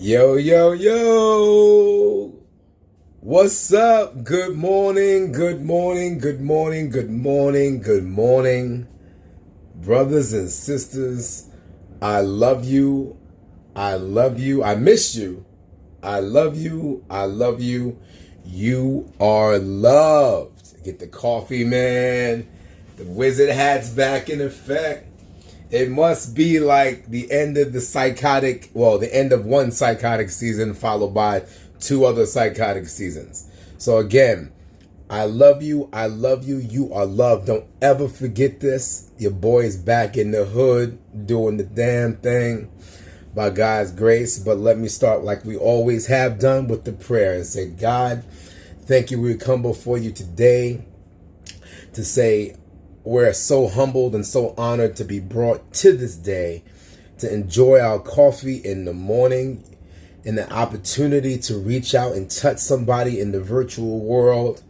Yo, yo, yo. What's up? Good morning, good morning, good morning, good morning, good morning. Brothers and sisters, I love you. I love you. I miss you. I love you. I love you. You are loved. Get the coffee, man. The wizard hat's back in effect. It must be like the end of the end of one psychotic season followed by two other psychotic seasons. So again, I love you. I love you. You are loved. Don't ever forget this. Your boy is back in the hood doing the damn thing by God's grace. But let me start like we always have done with the prayer and say, God, thank you. We come before you today to say, we're so humbled and so honored to be brought to this day to enjoy our coffee in the morning and the opportunity to reach out and touch somebody in the virtual world,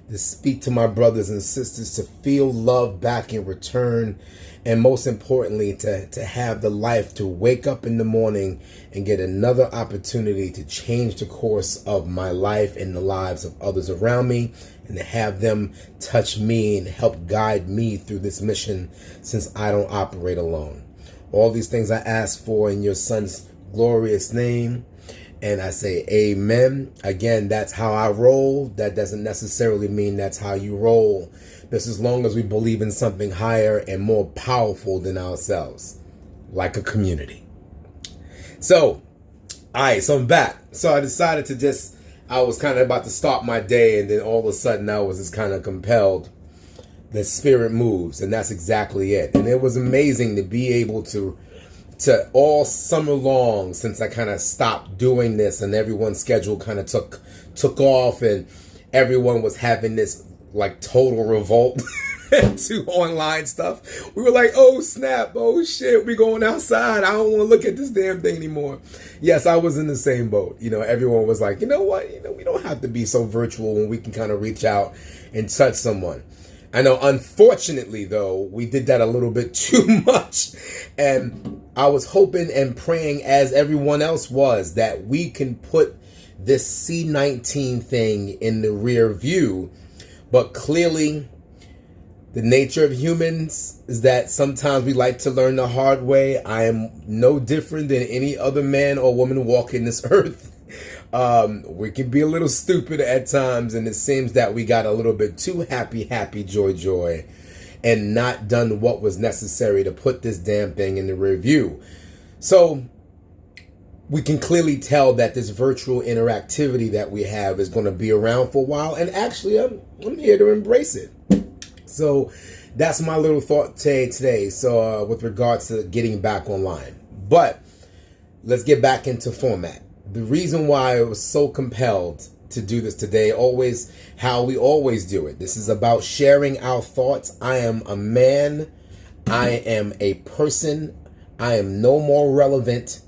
to speak to my brothers and sisters, to feel love back in return, and most importantly, to have the life to wake up in the morning and get another opportunity to change the course of my life and the lives of others around me, and to have them touch me and help guide me through this mission, since I don't operate alone. All these things I ask for in your son's glorious name, and I say amen. Again, that's how I roll. That doesn't necessarily mean that's how you roll. Just as long as we believe in something higher and more powerful than ourselves, like a community. So, alright, so I'm back. So I decided I was kind of about to start my day, and then all of a sudden I was just kind of compelled. The spirit moves, and that's exactly it. And it was amazing to be able to all summer long, since I kind of stopped doing this and everyone's schedule kind of took off, and everyone was having this like total revolt to online stuff. We were like, oh snap, oh shit, we going outside. I don't want to look at this damn thing anymore. Yes, I was in the same boat. Everyone was like, you know what? We don't have to be so virtual when we can kind of reach out and touch someone. I know, unfortunately, though, we did that a little bit too much. And I was hoping and praying, as everyone else was, that we can put this C-19 thing in the rear view. But clearly, the nature of humans is that sometimes we like to learn the hard way. I am no different than any other man or woman walking this earth. We can be a little stupid at times, and it seems that we got a little bit too happy, joy, and not done what was necessary to put this damn thing in the rear view. So we can clearly tell that this virtual interactivity that we have is going to be around for a while, and actually I'm here to embrace it. So that's my little thought today. So with regards to getting back online, but let's get back into format. The reason why I was so compelled to do this today, always how we always do it. This is about sharing our thoughts. I am a man. I am a person. I am no more relevant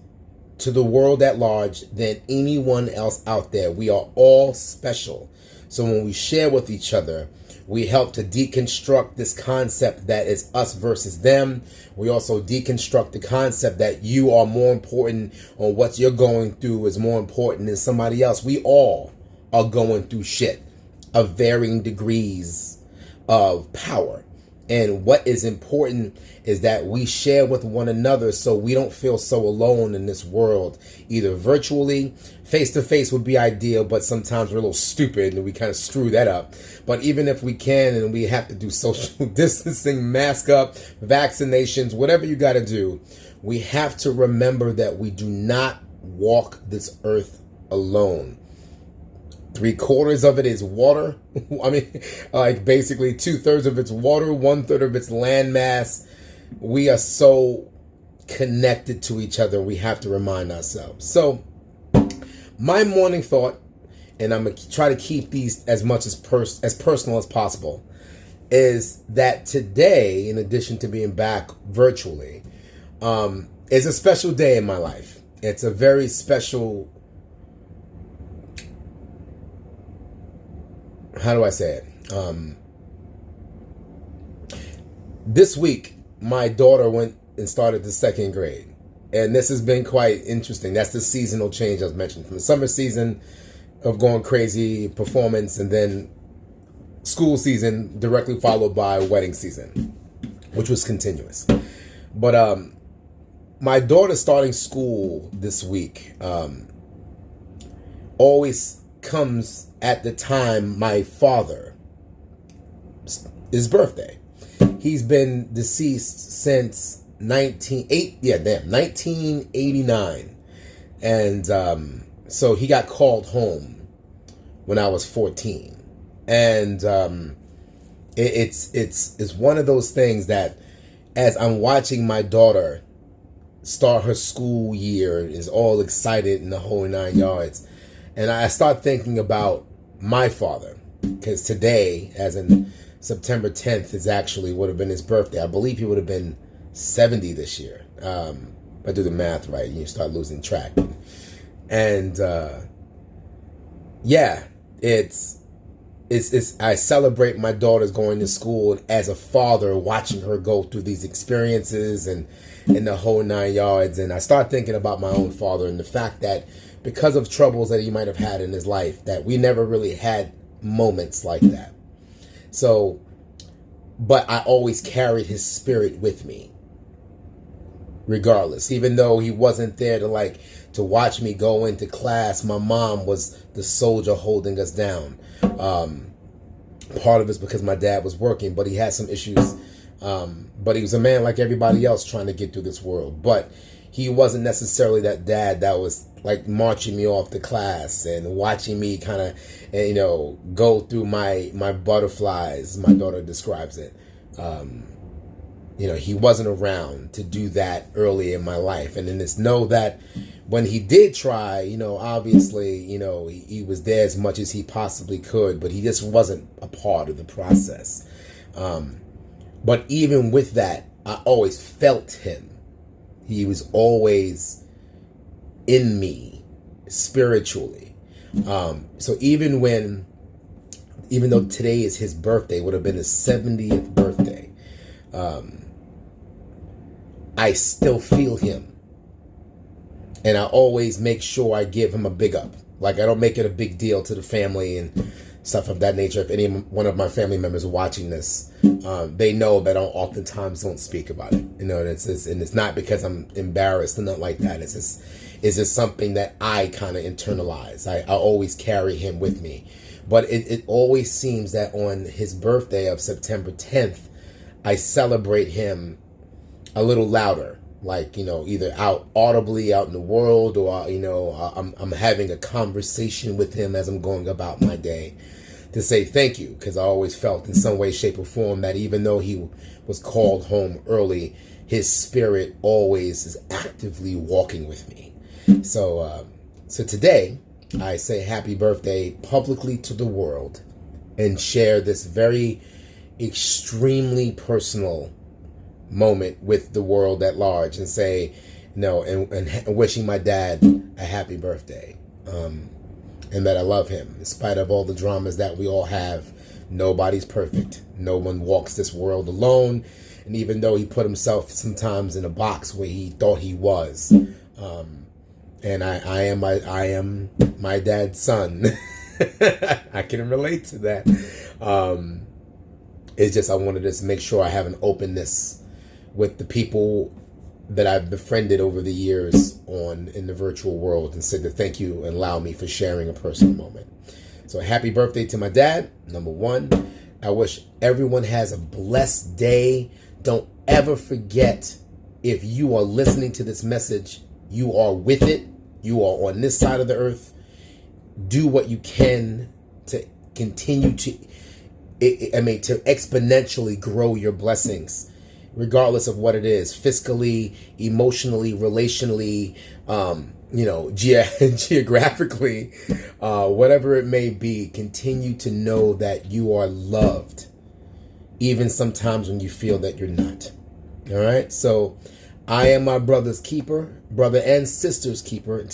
to the world at large than anyone else out there. We are all special. So when we share with each other, we help to deconstruct this concept that is us versus them. We also deconstruct the concept that you are more important, or what you're going through is more important than somebody else. We all are going through shit of varying degrees of power. And what is important is that we share with one another, so we don't feel so alone in this world, either virtually. Face to face would be ideal, but sometimes we're a little stupid and we kind of screw that up. But even if we can, and we have to do social distancing, mask up, vaccinations, whatever you got to do, we have to remember that we do not walk this earth alone. 3/4 of it is water. I mean, like basically 2/3 of it's water, 1/3 of it's land mass. We are so connected to each other. We have to remind ourselves. So my morning thought, and I'm going to try to keep these as much as personal as possible, is that today, in addition to being back virtually, is a special day in my life. It's a very special, how do I say it? This week, my daughter went and started the 2nd grade. And this has been quite interesting. That's the seasonal change I was mentioning, from the summer season of going crazy, performance, and then school season directly followed by wedding season, which was continuous. But my daughter starting school this week always comes at the time my father, his birthday. He's been deceased since 1989. And so he got called home when I was 14. And it's one of those things that, as I'm watching my daughter start her school year, is all excited in the whole 9 yards, and I start thinking about my father, because today, as in September 10th, is actually would have been his birthday. I believe he would have been 70 this year. If I do the math right, you start losing track. And yeah, it's I celebrate my daughter's going to school, and as a father, watching her go through these experiences and in the whole 9 yards. And I start thinking about my own father and the fact that because of troubles that he might have had in his life, that we never really had moments like that. So, but I always carried his spirit with me, regardless. Even though he wasn't there to watch me go into class, my mom was the soldier holding us down. Part of it's because my dad was working, but he had some issues. But he was a man like everybody else trying to get through this world. But he wasn't necessarily that dad that was like marching me off to class and watching me kind of, go through my butterflies, my daughter describes it. He wasn't around to do that early in my life. And then just know that when he did try, obviously, he was there as much as he possibly could, but he just wasn't a part of the process. But even with that, I always felt him. He was always in me spiritually. So even though today is his birthday, would have been his 70th birthday, I still feel him. And I always make sure I give him a big up. Like, I don't make it a big deal to the family and stuff of that nature. If any one of my family members are watching this, they know that I oftentimes don't speak about it. And it's not because I'm embarrassed or nothing like that. It's just something that I kind of internalize. I always carry him with me. But it always seems that on his birthday of September 10th, I celebrate him a little louder. Like, either audibly out in the world, or, I'm having a conversation with him as I'm going about my day to say thank you. Because I always felt in some way, shape, or form that even though he was called home early, his spirit always is actively walking with me. So today, I say happy birthday publicly to the world and share this very extremely personal moment with the world at large, and say, and wishing my dad a happy birthday, and that I love him in spite of all the dramas that we all have. Nobody's perfect. No one walks this world alone. And even though he put himself sometimes in a box where he thought he was, and I am my dad's son. I can relate to that. It's just I wanted to make sure I have an openness with the people that I've befriended over the years in the virtual world, and said to thank you and allow me for sharing a personal moment. So happy birthday to my dad, number one. I wish everyone has a blessed day. Don't ever forget, if you are listening to this message, you are with it. You are on this side of the earth. Do what you can to continue to exponentially grow your blessings, regardless of what it is, fiscally, emotionally, relationally, geographically, whatever it may be. Continue to know that you are loved, even sometimes when you feel that you're not. All right. So I am my brother and sister's keeper, and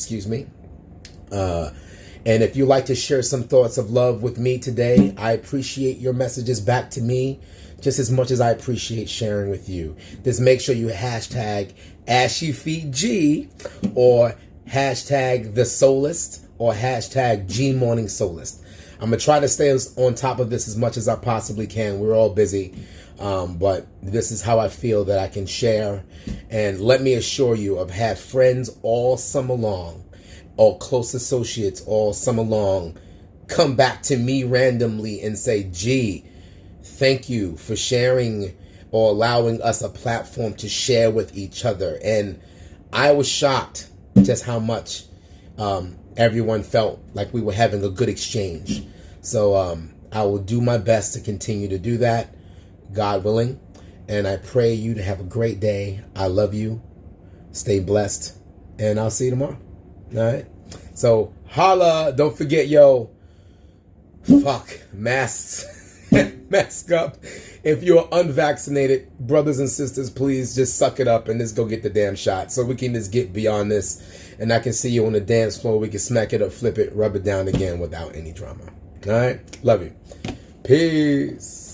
And if you like to share some thoughts of love with me today, I appreciate your messages back to me just as much as I appreciate sharing with you. Just make sure you hashtag AshyFeedG or hashtag The Soulist or hashtag G Morning Soulist. I'm going to try to stay on top of this as much as I possibly can. We're all busy, but this is how I feel that I can share. And let me assure you, I've had friends all summer long, or close associates all summer long, come back to me randomly and say, "Gee, thank you for sharing or allowing us a platform to share with each other." And I was shocked just how much everyone felt like we were having a good exchange. So I will do my best to continue to do that, God willing. And I pray you to have a great day. I love you. Stay blessed. And I'll see you tomorrow. All right? So holla. Don't forget, masks. Mask up. If you're unvaccinated, brothers and sisters, please just suck it up and just go get the damn shot so we can just get beyond this. And I can see you on the dance floor. We can smack it up, flip it, rub it down again without any drama. All right? Love you. Peace.